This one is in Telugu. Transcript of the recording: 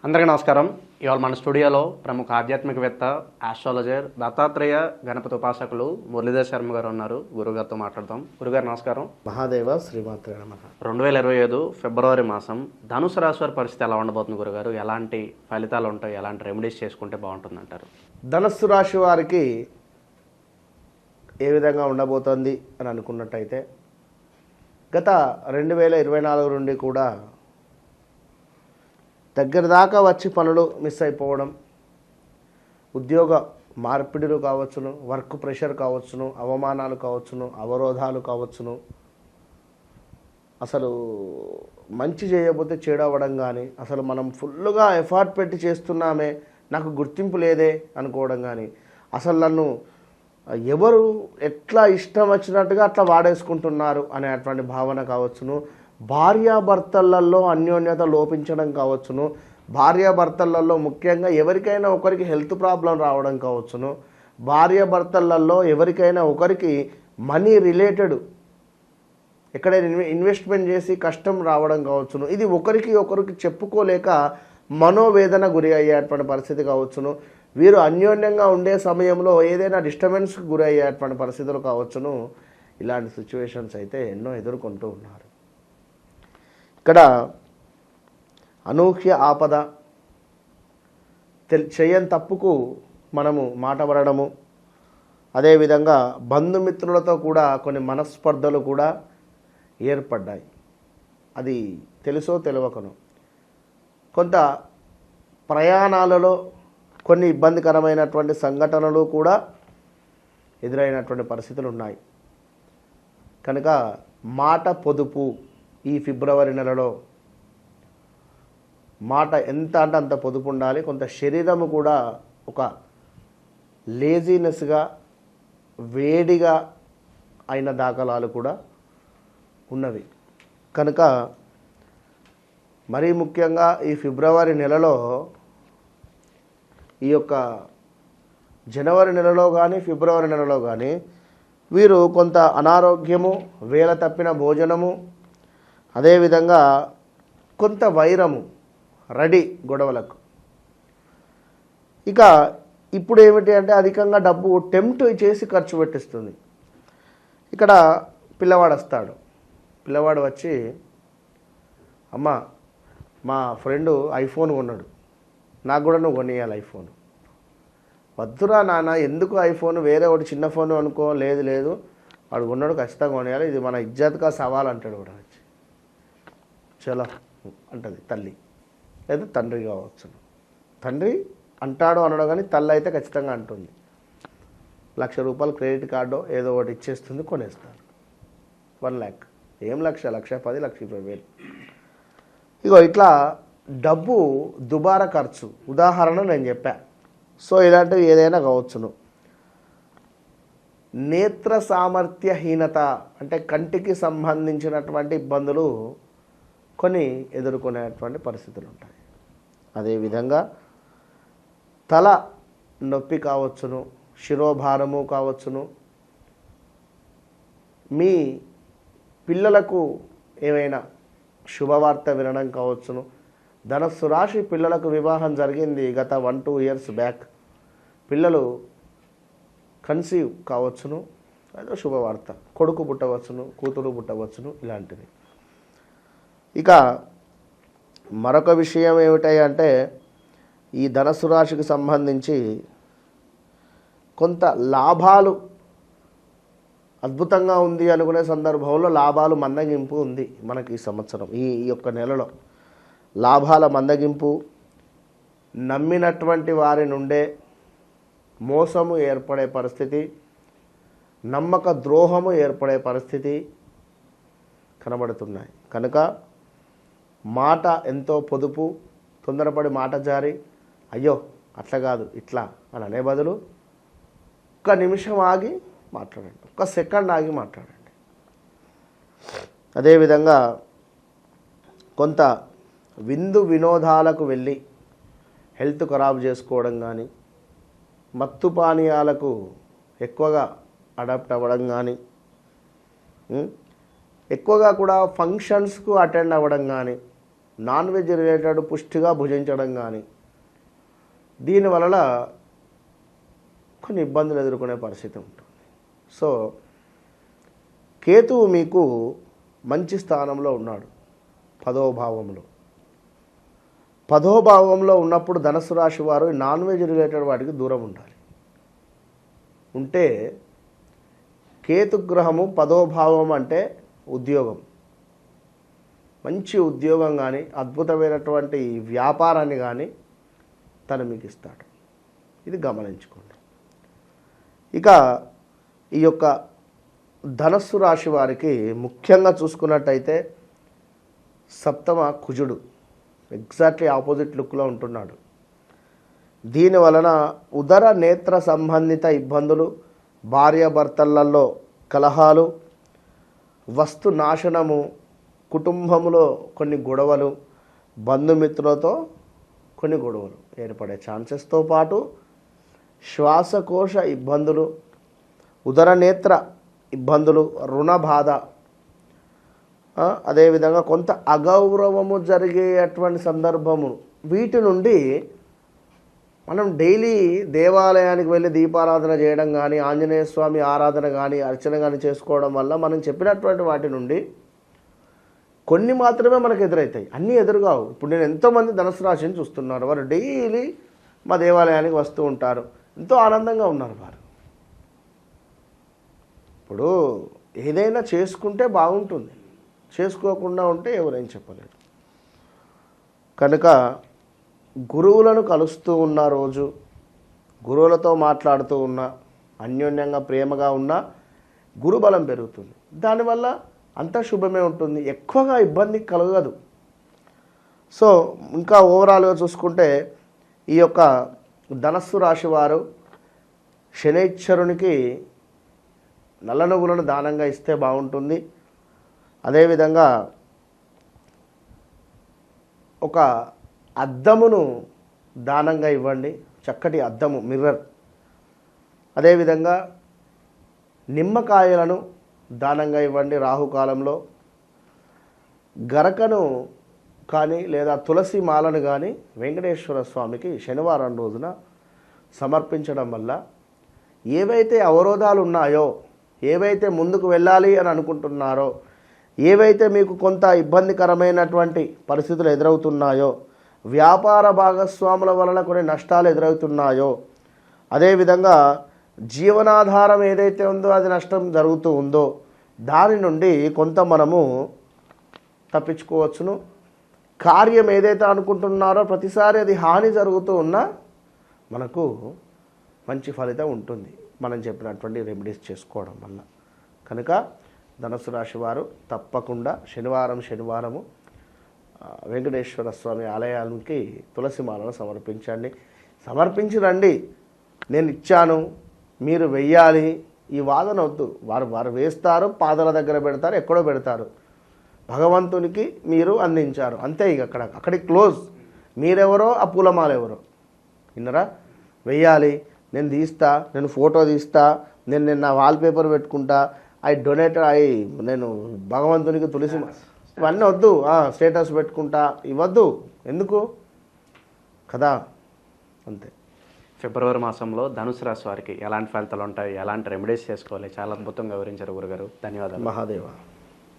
అందరికీ నమస్కారం. ఇవాళ మన స్టూడియోలో ప్రముఖ ఆధ్యాత్మికవేత్త, ఆస్ట్రాలజర్, దత్తాత్రేయ గణపతి ఉపాసకులు మురళీధర్ శర్మ గారు ఉన్నారు. గురుగారితో మాట్లాడతాం. గురుగారు నమస్కారం. మహాదేవ శ్రీమాత్రే నమః. 2025 ఫిబ్రవరి మాసం ధనుసు రాశి వారి పరిస్థితి ఎలా ఉండబోతుంది గురుగారు? ఎలాంటి ఫలితాలు ఉంటాయి? ఎలాంటి రెమెడీస్ చేసుకుంటే బాగుంటుంది అంటారు? ధనస్సు రాశి వారికి ఏ విధంగా ఉండబోతోంది అని అనుకున్నట్టయితే, గత 2024 నుండి కూడా దగ్గర దాకా వచ్చి పనులు మిస్ అయిపోవడం, ఉద్యోగ మార్పిడులు కావచ్చును, వర్క్ ప్రెషర్ కావచ్చును, అవమానాలు కావచ్చును, అవరోధాలు కావచ్చును, అసలు మంచి చేయకపోతే చెడవడం కానీ, అసలు మనం ఫుల్గా ఎఫర్ట్ పెట్టి చేస్తున్నామే, నాకు గుర్తింపు లేదే అనుకోవడం కానీ, అసలు నన్ను ఎవరు ఎట్లా ఇష్టం వచ్చినట్టుగా అట్లా వాడేసుకుంటున్నారు అనేటువంటి భావన కావచ్చును, భార్యాభర్తలలో అన్యోన్యత లోపించడం కావచ్చును, భార్యాభర్తలలో ముఖ్యంగా ఎవరికైనా ఒకరికి హెల్త్ ప్రాబ్లం రావడం కావచ్చును, భార్యాభర్తలలో ఎవరికైనా ఒకరికి మనీ రిలేటెడ్ ఎక్కడైనా ఇన్వెస్ట్మెంట్ చేసి కష్టం రావడం కావచ్చును, ఇది ఒకరికి చెప్పుకోలేక మనోవేదన గురి అయ్యేటువంటి పరిస్థితి కావచ్చును, వీరు అన్యోన్యంగా ఉండే సమయంలో ఏదైనా డిస్టర్బెన్స్కి గురి అయ్యేటువంటి పరిస్థితులు కావచ్చును. ఇలాంటి సిచ్యువేషన్స్ అయితే ఎన్నో ఎదుర్కొంటూ ఉన్నారు. ఇక్కడ అనూహ్య ఆపద, చేయని తప్పుకు మనము మాట పడడము, అదేవిధంగా బంధుమిత్రులతో కూడా కొన్ని మనస్పర్ధలు కూడా ఏర్పడ్డాయి. అది తెలుసో తెలియకనో కొంత ప్రయాణాలలో కొన్ని ఇబ్బందికరమైనటువంటి సంఘటనలు కూడా ఎదురైనటువంటి పరిస్థితులు ఉన్నాయి. కనుక మాట పొదుపు. ఈ ఫిబ్రవరి నెలలో మాట ఎంత అంటే అంత పొదుపు ఉండాలి. కొంత శరీరము కూడా ఒక లేజినెస్గా, వేడిగా అయిన దాఖలాలు కూడా ఉన్నవి. కనుక మరీ ముఖ్యంగా ఈ ఫిబ్రవరి నెలలో, ఈ యొక్క జనవరి నెలలో కానీ ఫిబ్రవరి నెలలో కానీ వీరు కొంత అనారోగ్యము, వేళ తప్పిన భోజనము, అదేవిధంగా కొంత వైరము, రెడీ గొడవలకు. ఇక ఇప్పుడు ఏమిటి అంటే అధికంగా డబ్బు టెంప్ట్ చేసి ఖర్చు పెట్టిస్తుంది. ఇక్కడ పిల్లవాడు వస్తాడు. పిల్లవాడు వచ్చి, అమ్మ మా ఫ్రెండు ఐఫోన్ కొన్నాడు, నాకు కూడా నువ్వు కొనియాలి ఐఫోన్. వద్దురా నాన్న, ఎందుకు ఐఫోన్, వేరే ఒకటి చిన్న ఫోన్ అనుకో. లేదు వాడు కొన్నాడు, ఖచ్చితంగా కొనియాలి, ఇది మన ఇజ్జత్గా సవాల్ అంటాడు కూడా వచ్చి. చలో అంటది తల్లి, లేదా తండ్రి కావచ్చు. తండ్రి అంటాడు అనడం కానీ తల్లి అయితే ఖచ్చితంగా అంటుంది. ₹1,00,000 క్రెడిట్ కార్డు ఏదో ఒకటి ఇచ్చేస్తుంది, కొనేస్తారు. 1 lakh. ఏం లక్ష? 1,10,000, 1,20,000. ఇగో ఇట్లా డబ్బు దుబారా ఖర్చు. ఉదాహరణ నేను చెప్పా. సో ఇలాంటివి ఏదైనా కావచ్చును. నేత్ర సామర్థ్యహీనత అంటే కంటికి సంబంధించినటువంటి ఇబ్బందులు కొన్ని ఎదుర్కొనేటువంటి పరిస్థితులు ఉంటాయి. అదేవిధంగా తల నొప్పి కావచ్చును, శిరోభారము కావచ్చును, మీ పిల్లలకు ఏమైనా శుభవార్త వినడం కావచ్చును. ధనస్సు రాశి పిల్లలకు వివాహం జరిగింది గత 1-2 years బ్యాక్. పిల్లలు కన్సీవ్ కావచ్చును, అదో శుభవార్త. కొడుకు పుట్టవచ్చును, కూతురు పుట్టవచ్చును, ఇలాంటివి. ఇక మరొక విషయం ఏమిటంటే ఈ ధనస్సు రాశికి సంబంధించి కొంత లాభాలు అద్భుతంగా ఉంది అనుకునే సందర్భంలో లాభాలు మందగింపు ఉంది మనకి ఈ సంవత్సరం. ఈ యొక్క నెలలో లాభాల మందగింపు, నమ్మినటువంటి వారి నుండే మోసము ఏర్పడే పరిస్థితి, నమ్మక ద్రోహము ఏర్పడే పరిస్థితి కనబడుతున్నాయి. కనుక మాట ఎంతో పొదుపు. తొందరపడి మాట జారి అయ్యో అట్లా కాదు ఇట్లా అని అనే బదులు ఒక్క నిమిషం ఆగి మాట్లాడండి, ఒక్క సెకండ్ ఆగి మాట్లాడండి. అదేవిధంగా కొంత విందు వినోదాలకు వెళ్ళి హెల్త్ ఖరాబ్ చేసుకోవడం కానీ, మత్తు పానీయాలకు ఎక్కువగా అడాప్ట్ అవ్వడం కానీ, ఎక్కువగా కూడా ఫంక్షన్స్కు అటెండ్ అవ్వడం కానీ, నాన్ వెజ్ రిలేటెడ్ పుష్టిగా భుజించడం కానీ దీనివలన కొన్ని ఇబ్బందులు ఎదుర్కొనే పరిస్థితి ఉంటుంది. సో కేతువు మీకు మంచి స్థానంలో ఉన్నాడు, 10వ భావంలో. 10వ భావంలో ఉన్నప్పుడు ధనుసు రాశి వారు నాన్ వెజ్ రిలేటెడ్ వాటికి దూరం ఉండాలి. ఉంటే కేతుగ్రహము 10వ భావం అంటే ఉద్యోగం, మంచి ఉద్యోగం కానీ అద్భుతమైనటువంటి వ్యాపారాన్ని కానీ తను మీకు ఇస్తాడు. ఇది గమనించుకోండి. ఇక ఈ యొక్క ధనస్సు రాశి వారికి ముఖ్యంగా చూసుకున్నట్టయితే సప్తమ కుజుడు ఎగ్జాక్ట్లీ ఆపోజిట్ లుక్లో ఉంటున్నాడు. దీని వలన ఉదర నేత్ర సంబంధిత ఇబ్బందులు, భార్యాభర్తలలో కలహాలు, వస్తు నాశనము, కుటుంబంలో కొన్ని గొడవలు, బంధుమిత్రులతో కొన్ని గొడవలు ఏర్పడే ఛాన్సెస్తో పాటు శ్వాసకోశ ఇబ్బందులు, ఉదర నేత్ర ఇబ్బందులు, రుణ బాధ, అదేవిధంగా కొంత అగౌరవము జరిగేటువంటి సందర్భము, వీటి నుండి మనం డైలీ దేవాలయానికి వెళ్ళి దీపారాధన చేయడం కానీ, ఆంజనేయ స్వామి ఆరాధన కానీ, అర్చన కానీ చేసుకోవడం వల్ల మనం చెప్పినటువంటి వాటి నుండి కొన్ని మాత్రమే మనకు ఎదురవుతాయి, అన్నీ ఎదురుగావు. ఇప్పుడు నేను ఎంతోమంది ధనుసు రాశిని చూస్తున్నారు, వారు డైలీ మా దేవాలయానికి వస్తూ ఉంటారు, ఎంతో ఆనందంగా ఉన్నారు వారు. ఇప్పుడు ఏదైనా చేసుకుంటే బాగుంటుంది, చేసుకోకుండా ఉంటే ఎవరేం చెప్పలేరు. కనుక గురువులను కలుస్తూ ఉన్న రోజు, గురువులతో మాట్లాడుతూ ఉన్న, అన్యోన్యంగా ప్రేమగా ఉన్న గురుబలం పెరుగుతుంది. దానివల్ల అంతా శుభమే ఉంటుంది, ఎక్కువగా ఇబ్బంది కలగదు. సో ఇంకా ఓవరాల్గా చూసుకుంటే ఈ యొక్క ధనస్సు రాశి వారు శనైశ్వరునికి నల్ల నువ్వులను దానంగా ఇస్తే బాగుంటుంది. అదేవిధంగా ఒక అద్దమును దానంగా ఇవ్వండి, చక్కటి అద్దము, మిర్రర్. అదేవిధంగా నిమ్మకాయలను దానంగా ఇవ్వండి రాహుకాలంలో. గరకను కానీ లేదా తులసి మాలను కానీ వెంకటేశ్వర స్వామికి శనివారం రోజున సమర్పించడం వల్ల ఏవైతే అవరోధాలు ఉన్నాయో, ఏవైతే ముందుకు వెళ్ళాలి అని అనుకుంటున్నారో, ఏవైతే మీకు కొంత ఇబ్బందికరమైనటువంటి పరిస్థితులు ఎదురవుతున్నాయో, వ్యాపార భాగస్వాముల వలన కొన్ని నష్టాలు ఎదురవుతున్నాయో, అదేవిధంగా జీవనాధారం ఏదైతే ఉందో అది నష్టం జరుగుతూ ఉందో దాని నుండి కొంత మనము తప్పించుకోవచ్చును. కార్యం ఏదైతే అనుకుంటున్నారో ప్రతిసారి అది హాని జరుగుతూ ఉన్నా మనకు మంచి ఫలితం ఉంటుంది మనం చెప్పినటువంటి రెమెడీస్ చేసుకోవడం వల్ల. కనుక ధనుసు రాశి వారు తప్పకుండా శనివారము వెంకటేశ్వర స్వామి ఆలయానికి తులసి మాలను సమర్పించి రండి. నేను ఇచ్చాను, మీరు వెయ్యాలి, ఈ వాదన వద్దు. వారు వేస్తారు, పాదాల దగ్గర పెడతారు, ఎక్కడో పెడతారు. భగవంతునికి మీరు అందించారు, అంతే. ఇక అక్కడికి క్లోజ్. మీరెవరో ఆ పూలమాల ఎవరో, విన్నరా? వెయ్యాలి, నేను తీస్తా, నేను ఫోటో తీస్తా, నేను నా వాల్పేపర్ పెట్టుకుంటా, నేను భగవంతునికి తులసి, ఇవన్నీ వద్దు. స్టేటస్ పెట్టుకుంటా, ఇవ్వద్దు. ఎందుకు కదా? అంతే. ఫిబ్రవరి మాసంలో ధనుసు రాశి వారికి ఎలాంటి ఫలితాలు ఉంటాయి, ఎలాంటి రెమెడీస్ చేసుకోవాలి, చాలా అద్భుతంగా వివరించారు గురుగారు. ధన్యవాదాలు. మహాదేవ.